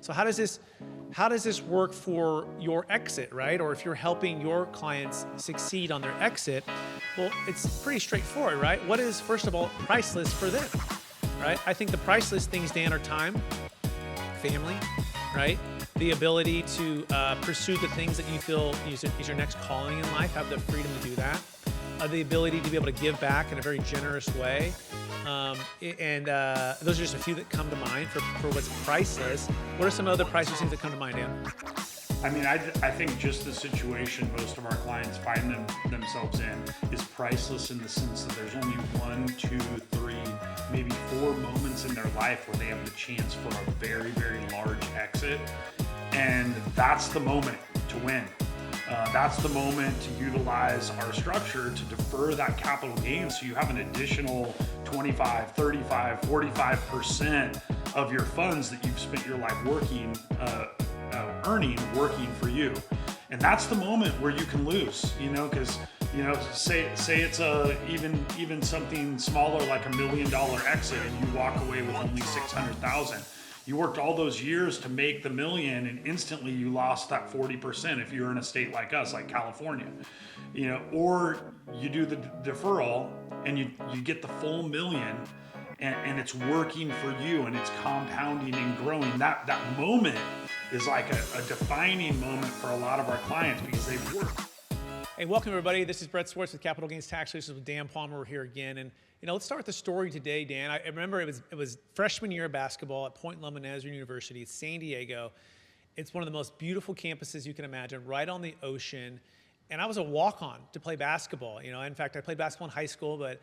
So how does this work for your exit, right? Or if you're helping your clients succeed on their exit, well, it's pretty straightforward, right? What is, first of all, priceless for them, right? I think the priceless things, Dan, are time, family, right? The ability to pursue the things that you feel is your next calling in life, have the freedom to do that. The ability to be able to give back in a very generous way. Those are just a few that come to mind for what's priceless. What are some other priceless things that come to mind, Dan? I mean, I think just the situation most of our clients find themselves in is priceless in the sense that there's only 1, 2, 3, maybe 4 moments in their life where they have the chance for a very, very large exit. And that's the moment to win. That's the moment to utilize our structure to defer that capital gain so you have an additional 25, 35, 45% of your funds that you've spent your life working, earning, working for you. And that's the moment where you can lose, because say it's even something smaller like $1 million exit and you walk away with only 600,000. You worked all those years to make the million and instantly you lost that 40% if you're in a state like us, like California. Or you do the deferral and you get the full million and it's working for you and it's compounding and growing. That moment is like a defining moment for a lot of our clients because they've worked. Hey, welcome everybody. This is Brett Swartz with Capital Gains Tax Solutions with Dan Palmer. We're here again. And let's start with the story today, Dan. I remember it was freshman year of basketball at Point Loma Nazarene University. It's San Diego. It's one of the most beautiful campuses you can imagine, right on the ocean. And I was a walk-on to play basketball. In fact, I played basketball in high school, but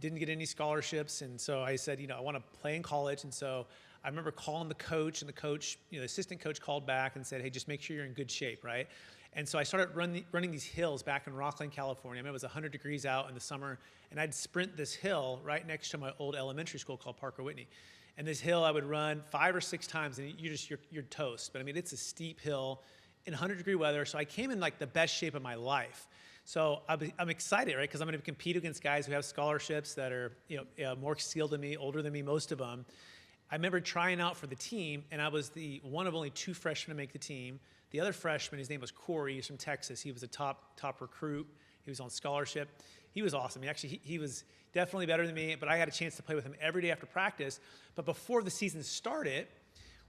didn't get any scholarships. And so I said, I want to play in college. And so I remember calling the coach, and the coach, the assistant coach called back and said, hey, just make sure you're in good shape, right? And so I started running these hills back in Rockland, California. I mean, it was 100 degrees out in the summer, and I'd sprint this hill right next to my old elementary school called Parker Whitney. And this hill I would run 5 or 6 times, and you're toast. But I mean, it's a steep hill in 100-degree weather. So I came in like the best shape of my life. So I'm excited, right? Because I'm going to compete against guys who have scholarships that are more skilled than me, older than me, most of them. I remember trying out for the team, and I was the one of only 2 freshmen to make the team. The other freshman, his name was Corey. He's from Texas. He was a top recruit. He was on scholarship. He was awesome. He was definitely better than me, but I had a chance to play with him every day after practice. But before the season started,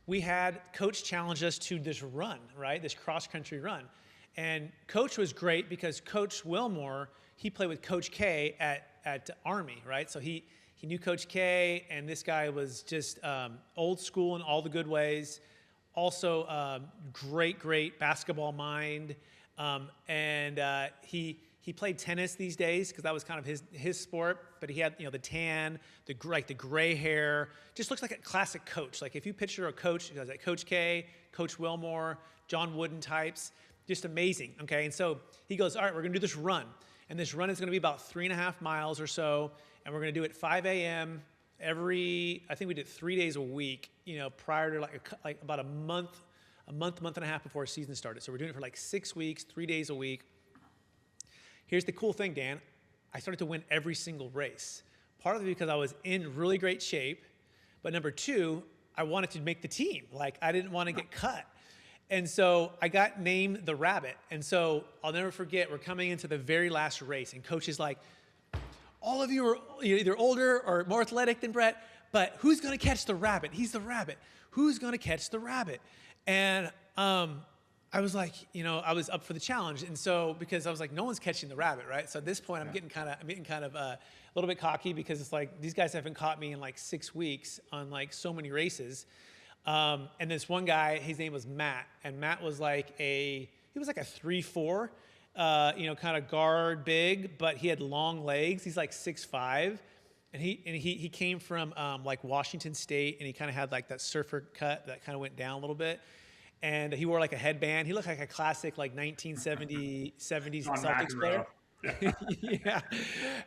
we had Coach challenge us to this run, right? This cross-country run. And Coach was great because Coach Wilmore, he played with Coach K at Army, right? So he knew Coach K, and this guy was just old school in all the good ways. Also, great basketball mind, and he played tennis these days because that was kind of his sport. But he had the tan, the gray hair, just looks like a classic coach. Like if you picture a coach, like Coach K, Coach Wilmore, John Wooden types, just amazing. Okay, and so he goes, all right, we're gonna do this run, and this run is gonna be about 3.5 miles or so, and we're gonna do it 5 a.m. I think we did 3 days a week, prior to like about a month and a half before our season started. So we're doing it for like 6 weeks, 3 days a week. Here's the cool thing, Dan. I started to win every single race. Part of it because I was in really great shape, but number 2, I wanted to make the team. Like I didn't want to get cut. And so I got named the Rabbit. And so I'll never forget, we're coming into the very last race, and Coach is like, all of you are either older or more athletic than Brett, but who's going to catch the rabbit? He's the rabbit. Who's going to catch the rabbit? And I was like, I was up for the challenge. And so, because I was like, no one's catching the rabbit, right? So at this point, I'm getting kind of a little bit cocky because it's like, these guys haven't caught me in like 6 weeks on like so many races. And this one guy, his name was Matt, and Matt was like he was like a 3'4", kind of guard big, but he had long legs. He's like 6'5", and he came from like Washington State, and he kind of had like that surfer cut that kind of went down a little bit, and he wore like a headband. He looked like a classic like 1970s Celtics player. Yeah.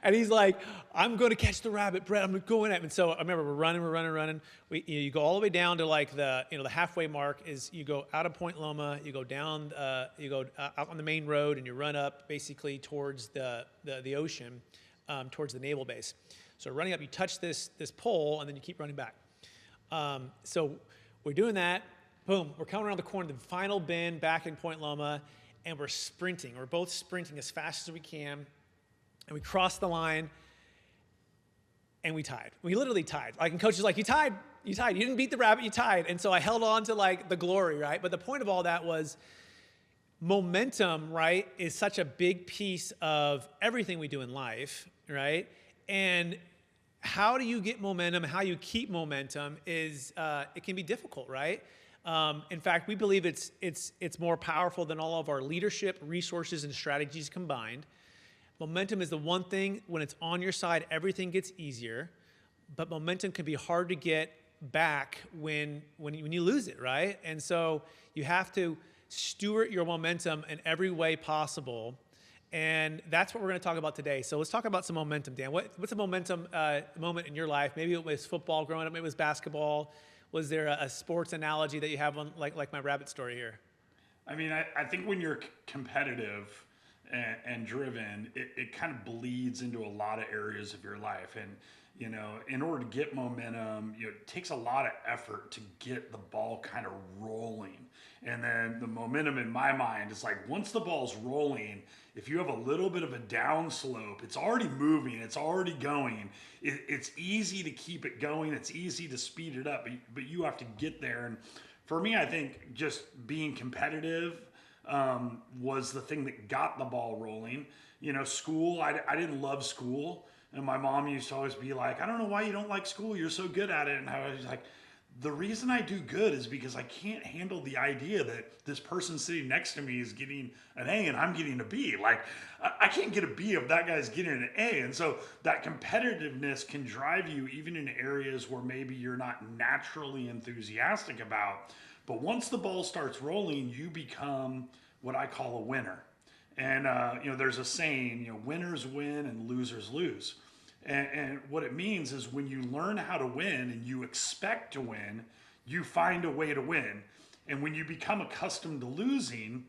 And he's like, I'm going to catch the rabbit, Brett. I'm going at him. And so I remember we're running. You go all the way down to like the halfway mark is you go out of Point Loma, you go down, out on the main road, and you run up basically towards the ocean, towards the naval base. So running up, you touch this pole, and then you keep running back. So we're doing that. boom, we're coming around the corner, the final bend back in Point Loma, and we're sprinting. We're both sprinting as fast as we can, and we cross the line, and we tied. We literally tied. Like, and coach is like, you tied. You didn't beat the rabbit, you tied. And so I held on to like the glory, right? But the point of all that was momentum, right, is such a big piece of everything we do in life, right? And how do you get momentum, how you keep momentum is, it can be difficult, right? In fact, we believe it's more powerful than all of our leadership, resources, and strategies combined. Momentum is the one thing, when it's on your side, everything gets easier. But momentum can be hard to get back when you lose it, right? And so you have to steward your momentum in every way possible. And that's what we're going to talk about today. So let's talk about some momentum, Dan. What's a momentum moment in your life? Maybe it was football growing up. Maybe it was basketball. Was there a sports analogy that you have on, like my rabbit story here? I mean, I think when you're competitive and driven, it kind of bleeds into a lot of areas of your life. And, you know, in order to get momentum, you know, it takes a lot of effort to get the ball kind of rolling. And then the momentum in my mind is like, once the ball's rolling, if you have a little bit of a down slope, it's already moving, it's already going. It's easy to keep it going, it's easy to speed it up, but you have to get there. And for me, I think just being competitive was the thing that got the ball rolling. You know, school, I didn't love school. And my mom used to always be like, I don't know why you don't like school. You're so good at it. And I was like, the reason I do good is because I can't handle the idea that this person sitting next to me is getting an A and I'm getting a B. Like, I can't get a B if that guy's getting an A. And so that competitiveness can drive you even in areas where maybe you're not naturally enthusiastic about. But once the ball starts rolling, you become what I call a winner. And, you know, there's a saying, you know, winners win and losers lose. And what it means is when you learn how to win and you expect to win, you find a way to win. And when you become accustomed to losing,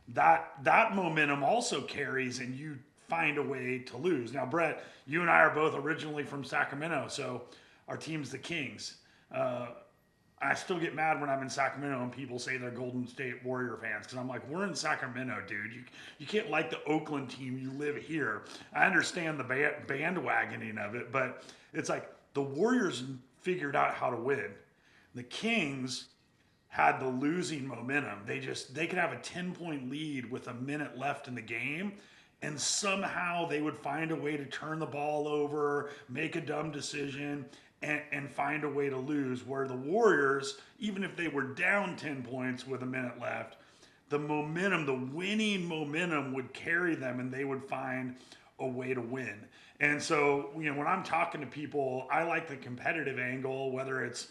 that momentum also carries and you find a way to lose. Now, Brett, you and I are both originally from Sacramento, so our team's the Kings. I still get mad when I'm in Sacramento and people say they're Golden State Warrior fans because I'm like, we're in Sacramento, dude. You can't like the Oakland team. You live here. I understand the bandwagoning of it, but it's like the Warriors figured out how to win. The Kings had the losing momentum. They could have a 10-point lead with a minute left in the game, and somehow they would find a way to turn the ball over, make a dumb decision, and find a way to lose. Where the Warriors, even if they were down 10 points with a minute left, the momentum, the winning momentum would carry them and they would find a way to win. And so, you know, when I'm talking to people, I like the competitive angle, whether it's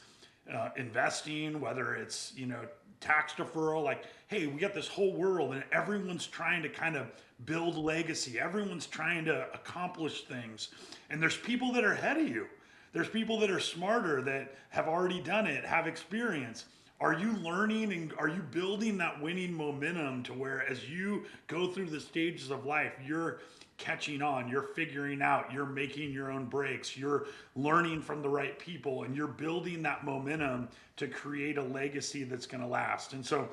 investing, whether it's, you know, tax deferral, like, hey, we got this whole world and everyone's trying to kind of build legacy. Everyone's trying to accomplish things. And there's people that are ahead of you. There's people that are smarter, that have already done it, have experience. Are you learning and are you building that winning momentum to where as you go through the stages of life, you're catching on, you're figuring out, you're making your own breaks, you're learning from the right people, and you're building that momentum to create a legacy that's going to last. And so,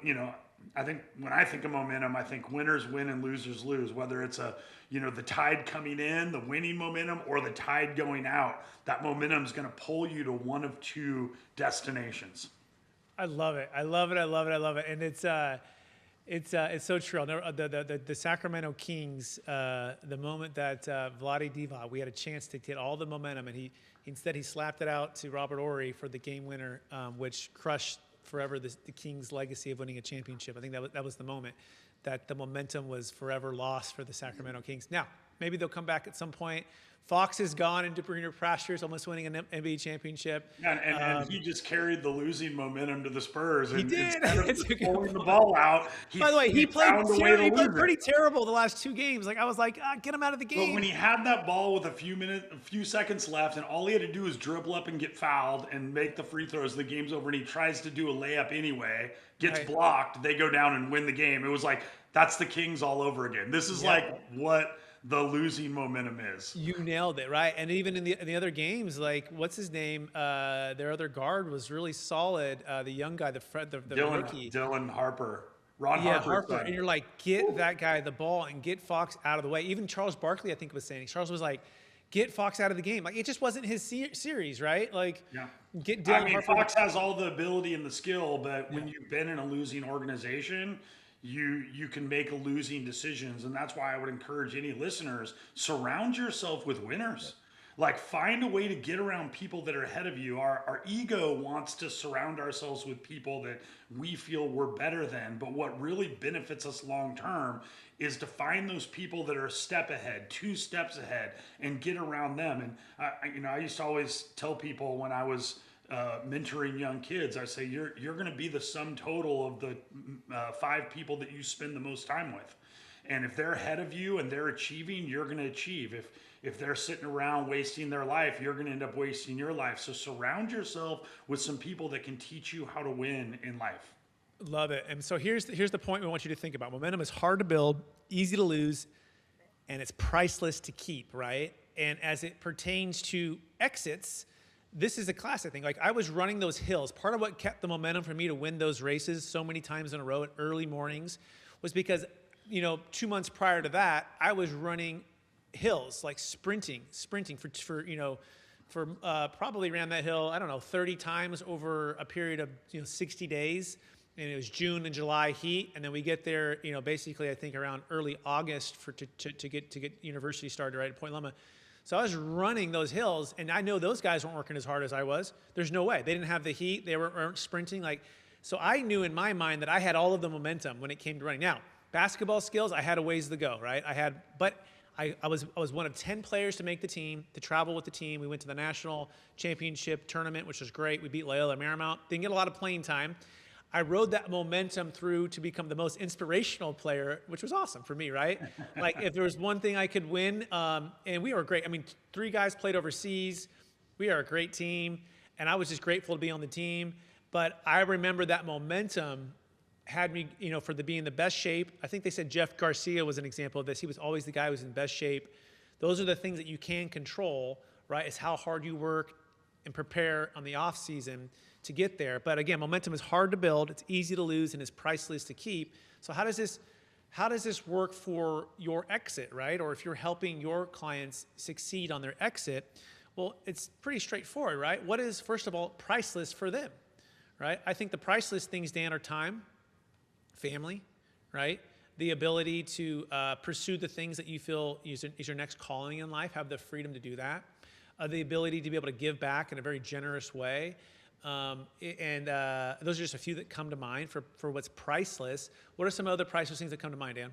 you know, I think when I think of momentum, I think winners win and losers lose, whether it's the tide coming in, the winning momentum, or the tide going out. That momentum is going to pull you to one of two destinations. I love it. I love it. I love it. I love it. And it's so true. The Sacramento Kings, the moment that Vlade Divac, we had a chance to get all the momentum, and instead he slapped it out to Robert Horry for the game winner, which crushed forever the Kings' legacy of winning a championship. I think that was the moment that the momentum was forever lost for the Sacramento Kings. Now, maybe they'll come back at some point. Fox is gone into greener pastures, almost winning an NBA championship. Yeah, and he just carried the losing momentum to the Spurs. And he did. Instead of just pulling the ball out, by the way, he played pretty terrible the last two games. Like, I was like, get him out of the game. But when he had that ball with a few seconds left, and all he had to do was dribble up and get fouled and make the free throws, the game's over, and he tries to do a layup anyway, gets blocked, they go down and win the game. It was like, that's the Kings all over again. This is like what the losing momentum is. You nailed it, right? And even in the other games, like what's his name? Their other guard was really solid. The young guy, the rookie. Dylan Harper, Ron Yeah, Harper's Harper. And son. you're like, get that guy the ball and get Fox out of the way. Even Charles Barkley, I think, was saying. Charles was like, get Fox out of the game. Like it just wasn't his series, right? Like, Yeah. get I Dylan mean, Harper. Fox has all the ability and the skill, but when you've been in a losing organization, you can make losing decisions, and that's why I would encourage any listeners, surround yourself with winners. Like find a way to get around people that are ahead of you. Our ego wants to surround ourselves with people that we feel we're better than, but what really benefits us long term is to find those people that are a step ahead, 2 steps ahead, and get around them. And I used to always tell people when I was mentoring young kids, I say you're going to be the sum total of the 5 people that you spend the most time with. And if they're ahead of you and they're achieving, you're going to achieve. If they're sitting around wasting their life, you're going to end up wasting your life. So surround yourself with some people that can teach you how to win in life. Love it. And so here's the point we want you to think about. Momentum is hard to build, easy to lose, and it's priceless to keep, right? And as it pertains to exits, this is a classic thing. Like I was running those hills. Part of what kept the momentum for me to win those races so many times in a row at early mornings was because, 2 months prior to that, I was running hills, like sprinting for probably ran that hill, I don't know, 30 times over a period of 60 days. And it was June and July heat, and then we get there, basically I think around early August to get university started right at Point Loma. So I was running those hills, and I know those guys weren't working as hard as I was. There's no way. They didn't have the heat. They weren't sprinting. So I knew in my mind that I had all of the momentum when it came to running. Now, basketball skills, I had a ways to go, right? But I was one of 10 players to make the team, to travel with the team. We went to the national championship tournament, which was great. We beat Loyola Marymount. Didn't get a lot of playing time. I rode that momentum through to become the most inspirational player, which was awesome for me, right? Like if there was one thing I could win, and we were great. I mean, 3 guys played overseas. We are a great team, and I was just grateful to be on the team. But I remember that momentum had me, for being in the best shape. I think they said Jeff Garcia was an example of this. He was always the guy who was in best shape. Those are the things that you can control, right? It's how hard you work and prepare on the off season to get there. But again, momentum is hard to build, it's easy to lose, and it's priceless to keep. So how does this work for your exit, right? Or if you're helping your clients succeed on their exit, well, it's pretty straightforward, right? What is, first of all, priceless for them, right? I think the priceless things, Dan, are time, family, right? The ability to pursue the things that you feel is your next calling in life, have the freedom to do that. The ability to be able to give back in a very generous way. Those are just a few that come to mind for what's priceless. What are some other priceless things that come to mind, Dan?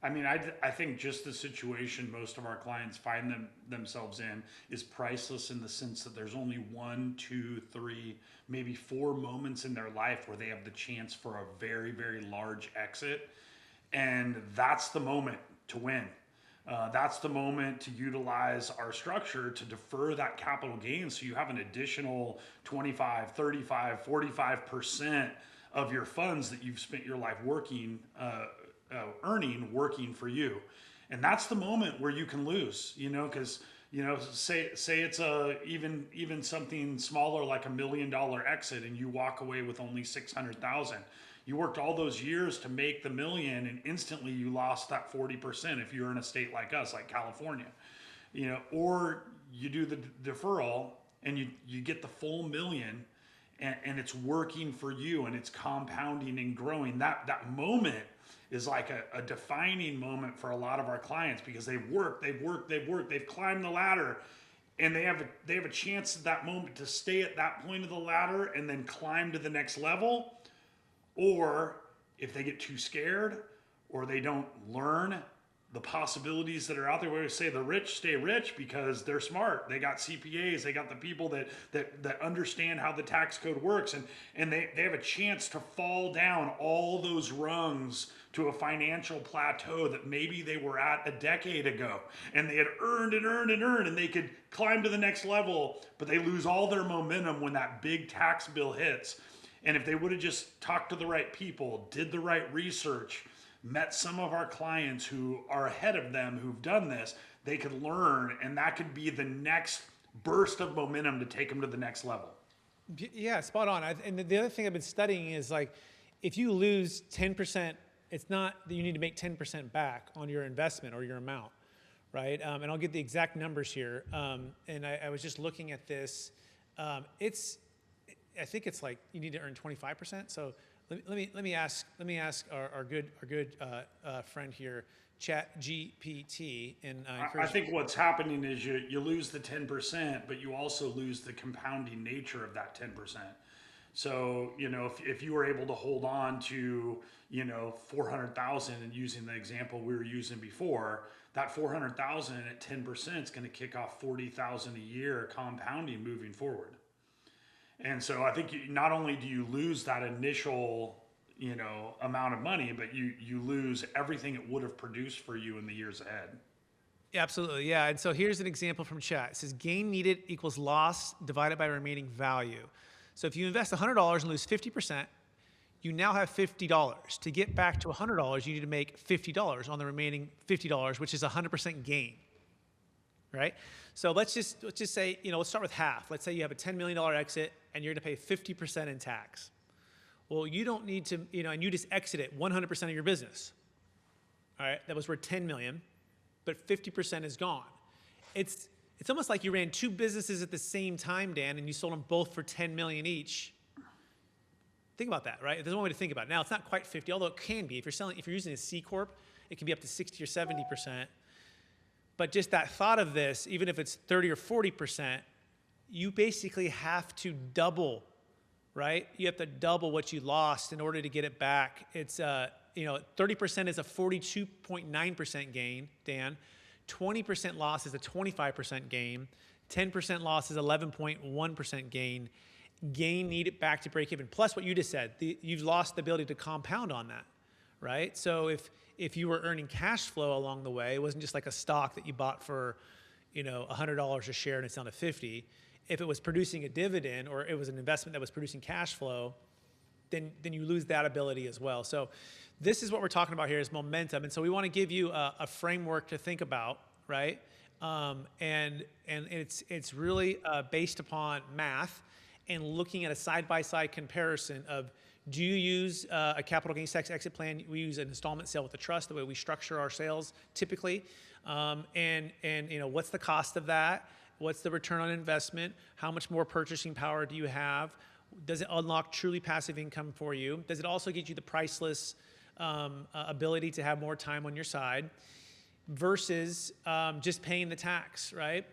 I mean, I think just the situation most of our clients find themselves in is priceless in the sense that there's only 1, 2, 3, maybe 4 moments in their life where they have the chance for a very, very large exit. And that's the moment to win. That's the moment to utilize our structure to defer that capital gain so you have an additional 25, 35, 45% of your funds that you've spent your life working, earning, working for you. And that's the moment where you can lose, because say it's even something smaller like $1 million exit and you walk away with only 600,000. You worked all those years to make the $1 million, and instantly you lost that 40% if you're in a state like us, like California. Or you do the deferral and you get the full $1 million, and it's working for you and it's compounding and growing. That moment is like a defining moment for a lot of our clients because they've climbed the ladder, and they have a chance at that moment to stay at that point of the ladder and then climb to the next level. Or if they get too scared or they don't learn the possibilities that are out there, we always say the rich stay rich because they're smart. They got CPAs, they got the people that understand how the tax code works, and they have a chance to fall down all those rungs to a financial plateau that maybe they were at a decade ago. And they had earned and they could climb to the next level, but they lose all their momentum when that big tax bill hits. And if they would have just talked to the right people, did the right research, met some of our clients who are ahead of them who've done this, they could learn, and that could be the next burst of momentum to take them to the next level. Yeah, spot on. And the other thing I've been studying is like, if you lose 10%, it's not that you need to make 10% back on your investment or your amount, right? And I'll get the exact numbers here. And I was just looking at this. I think it's like you need to earn 25%. So let me ask our good friend here, Chat GPT, and I think what's happening is you lose the 10%, but you also lose the compounding nature of that 10%. So, if you were able to hold on to, 400,000, and using the example we were using before, that 400,000 at 10% is going to kick off 40,000 a year compounding moving forward. And so I think not only do you lose that initial, amount of money, but you lose everything it would have produced for you in the years ahead. Yeah, absolutely. Yeah. And so here's an example from chat. It says gain needed equals loss divided by remaining value. So if you invest $100 and lose 50%, you now have $50. To get back to $100, you need to make $50 on the remaining $50, which is 100% gain. Right? So let's just say, let's start with half. Let's say you have a $10 million exit and you're going to pay 50% in tax. Well, you don't need to, and you just exited 100% of your business. All right? That was worth 10 million, but 50% is gone. It's almost like you ran two businesses at the same time, Dan, and you sold them both for 10 million each. Think about that, right? There's one way to think about it. Now, it's not quite 50, although it can be. If you're using a C Corp, it can be up to 60 or 70%. But just that thought of this, even if it's 30 or 40%, you basically have to double, right? You have to double what you lost in order to get it back. It's 30% is a 42.9% gain, Dan. 20% loss is a 25% gain. 10% loss is 11.1% gain. Gain needed back to break even. Plus what you just said, you've lost the ability to compound on that, right? So if you were earning cash flow along the way, it wasn't just like a stock that you bought for, $100 a share and it's down to 50. If it was producing a dividend or it was an investment that was producing cash flow, then you lose that ability as well. So this is what we're talking about here is momentum. And so we want to give you a framework to think about, right? And it's really based upon math and looking at a side-by-side comparison of, do you use a capital gains tax exit plan? We use an installment sale with a trust, the way we structure our sales typically. And what's the cost of that? What's the return on investment? How much more purchasing power do you have? Does it unlock truly passive income for you? Does it also get you the priceless ability to have more time on your side versus just paying the tax, right?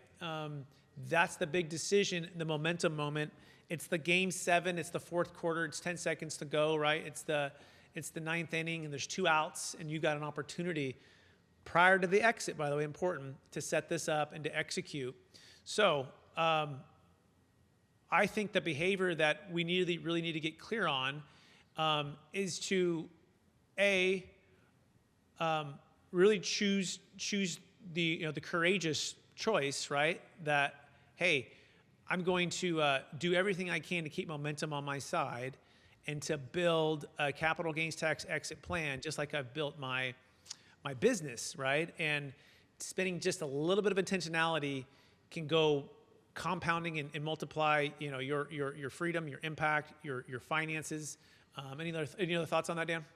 That's the big decision, the momentum moment. It's the game 7, it's the fourth quarter, it's 10 seconds to go, right? It's the ninth inning and there's 2 outs and you've got an opportunity prior to the exit, by the way, important, to set this up and to execute. So I think the behavior that we really need to get clear on is to really choose the courageous choice, right? That, hey, I'm going to do everything I can to keep momentum on my side and to build a capital gains tax exit plan, just like I've built my business, right? And spending just a little bit of intentionality can go compounding and multiply, your freedom, your impact, your finances. Any other thoughts on that, Dan?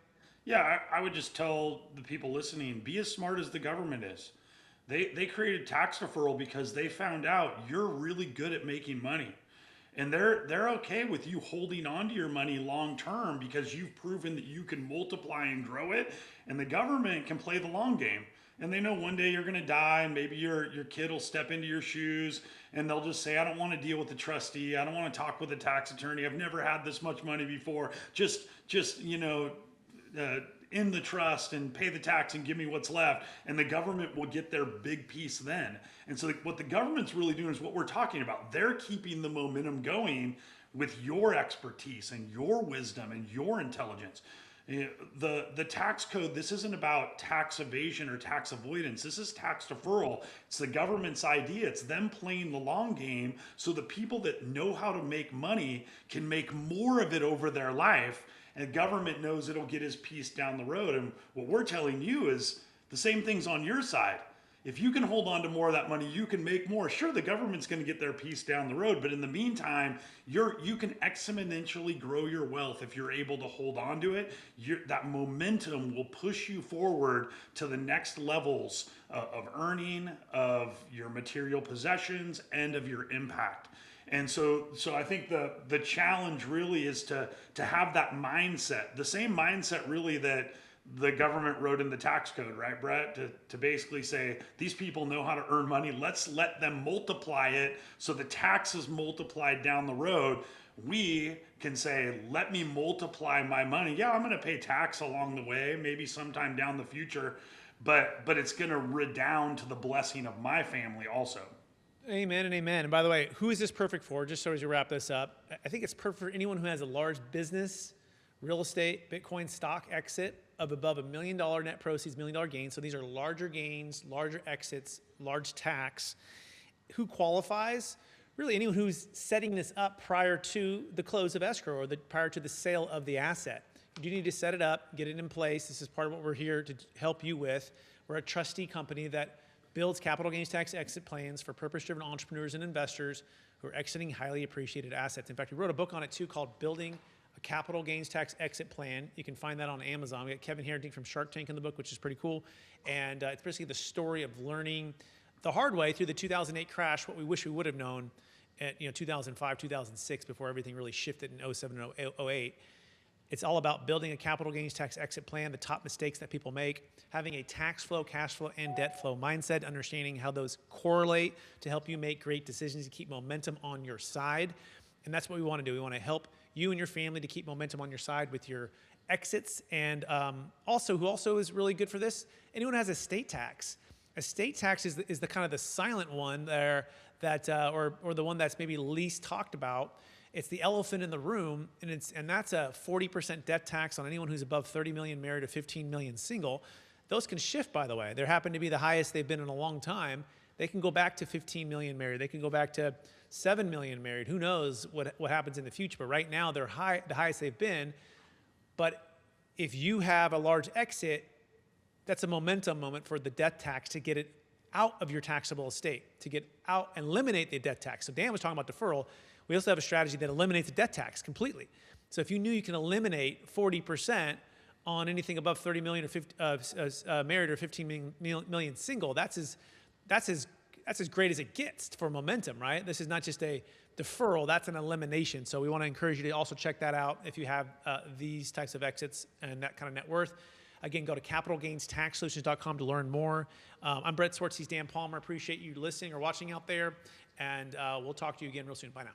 Yeah, I would just tell the people listening, be as smart as the government is. They created tax deferral because they found out you're really good at making money. And they're okay with you holding on to your money long term because you've proven that you can multiply and grow it. And the government can play the long game. And they know one day you're going to die and maybe your kid will step into your shoes and they'll just say, I don't want to deal with the trustee. I don't want to talk with a tax attorney. I've never had this much money before. Just in the trust and pay the tax and give me what's left. And the government will get their big piece then. And so what the government's really doing is what we're talking about. They're keeping the momentum going with your expertise and your wisdom and your intelligence. The tax code, this isn't about tax evasion or tax avoidance. This is tax deferral. It's the government's idea. It's them playing the long game so the people that know how to make money can make more of it over their life. And the government knows it'll get his piece down the road. And what we're telling you is the same thing's on your side. If you can hold on to more of that money, you can make more. Sure, the government's going to get their piece down the road, but in the meantime, you can exponentially grow your wealth if you're able to hold on to it. That momentum will push you forward to the next levels of earning, of your material possessions, and of your impact. And so I think the challenge really is to have that mindset, the same mindset really that the government wrote in the tax code, right, Brett? To basically say, these people know how to earn money. Let's let them multiply it so the tax is multiplied down the road. We can say, let me multiply my money. Yeah, I'm going to pay tax along the way, maybe sometime down the future, but it's going to redound to the blessing of my family also. Amen and amen. And by the way, who is this perfect for? Just so as you wrap this up, I think it's perfect for anyone who has a large business, real estate, Bitcoin stock exit of above $1 million net proceeds, $1 million gains. So these are larger gains, larger exits, large tax. Who qualifies? Really anyone who's setting this up prior to the close of escrow or prior to the sale of the asset. You need to set it up, get it in place. This is part of what we're here to help you with. We're a trustee company that builds capital gains tax exit plans for purpose-driven entrepreneurs and investors who are exiting highly appreciated assets. In fact, we wrote a book on it too called Building a Capital Gains Tax Exit Plan. You can find that on Amazon. We got Kevin Harrington from Shark Tank in the book, which is pretty cool. And it's basically the story of learning the hard way through the 2008 crash, what we wish we would have known at 2005, 2006, before everything really shifted in 07 and 08. It's all about building a capital gains tax exit plan, the top mistakes that people make, having a tax flow, cash flow, and debt flow mindset, understanding how those correlate to help you make great decisions to keep momentum on your side. And that's what we want to do. We want to help you and your family to keep momentum on your side with your exits. And who also is really good for this, anyone who has estate tax. Estate tax is the kind of the silent one there that, or the one that's maybe least talked about. It's the elephant in the room, and that's a 40% death tax on anyone who's above 30 million married or 15 million single. Those can shift, by the way. They happen to be the highest they've been in a long time. They can go back to 15 million married. They can go back to 7 million married. Who knows what happens in the future? But right now, they're the highest they've been. But if you have a large exit, that's a momentum moment for the death tax to get it out of your taxable estate, to get out and eliminate the death tax. So Dan was talking about deferral. We also have a strategy that eliminates the death tax completely. So if you knew you can eliminate 40% on anything above 30 million or 50, married or 15 million single, that's as great as it gets for momentum, right? This is not just a deferral, that's an elimination. So we want to encourage you to also check that out if you have these types of exits and that kind of net worth. Again, go to capitalgainstaxsolutions.com to learn more. I'm Brett Swartz, he's Dan Palmer. Appreciate you listening or watching out there, and we'll talk to you again real soon. Bye now.